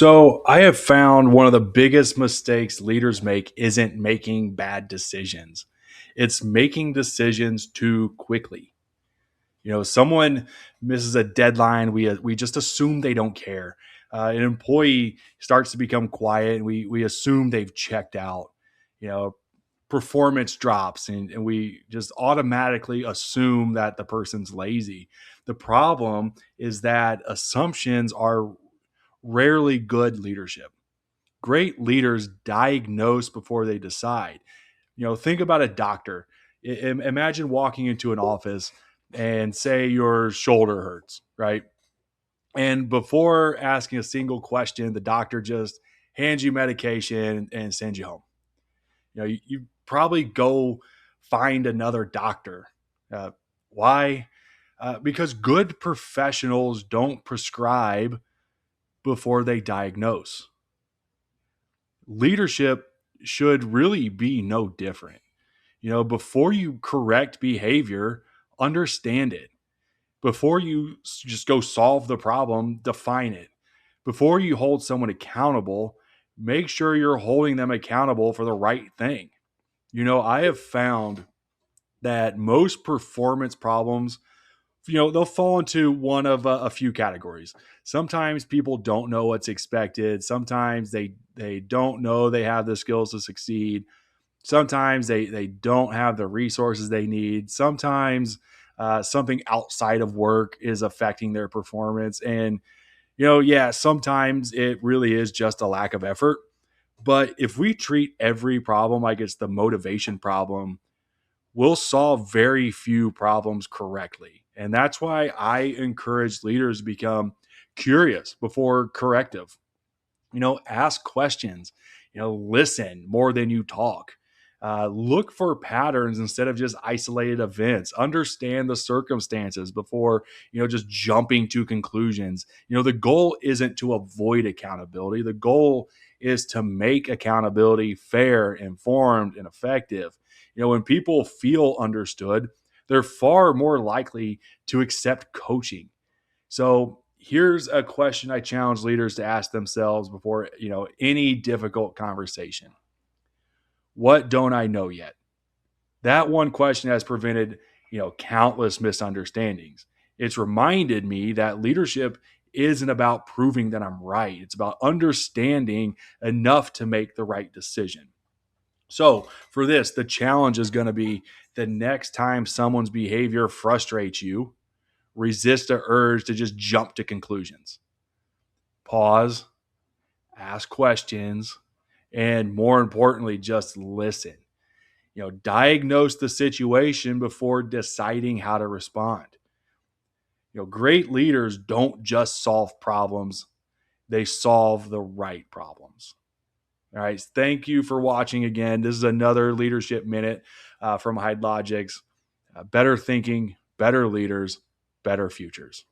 So I have found one of the biggest mistakes leaders make isn't making bad decisions. It's making decisions too quickly. Someone misses a deadline, we just assume they don't care. An employee starts to become quiet, and we assume they've checked out. You know, Performance drops, and we just automatically assume that the person's lazy. The problem is that assumptions are rarely good leadership. Great leaders diagnose before they decide. Think about a doctor. Imagine walking into an office and say your shoulder hurts, right? And before asking a single question, the doctor just hands you medication and sends you home. You probably go find another doctor. Uh, why? Because good professionals don't prescribe before they diagnose. Leadership should really be no different. Before you correct behavior, understand it. Before you just go solve the problem, define it. Before you hold someone accountable, make sure you're holding them accountable for the right thing. I have found that most performance problems, they'll fall into one of a few categories. Sometimes people don't know what's expected. Sometimes they don't know they have the skills to succeed. Sometimes they don't have the resources they need. Sometimes something outside of work is affecting their performance. And, yeah, sometimes it really is just a lack of effort. But if we treat every problem like it's the motivation problem, we'll solve very few problems correctly. And that's why I encourage leaders to become curious before corrective. Ask questions, listen more than you talk. Look for patterns instead of just isolated events. Understand the circumstances before, just jumping to conclusions. The goal isn't to avoid accountability. The goal is to make accountability fair, informed, and effective. When people feel understood, they're far more likely to accept coaching. So here's a question I challenge leaders to ask themselves before, any difficult conversation. What don't I know yet? That one question has prevented, countless misunderstandings. It's reminded me that leadership isn't about proving that I'm right. It's about understanding enough to make the right decision. So for this, the challenge is going to be the next time someone's behavior frustrates you, resist the urge to just jump to conclusions. Pause, ask questions, and more importantly, just listen. Diagnose the situation before deciding how to respond. Great leaders don't just solve problems, they solve the right problems. All right. Thank you for watching again. This is another leadership minute from Hydelogix. Better thinking, better leaders, better futures.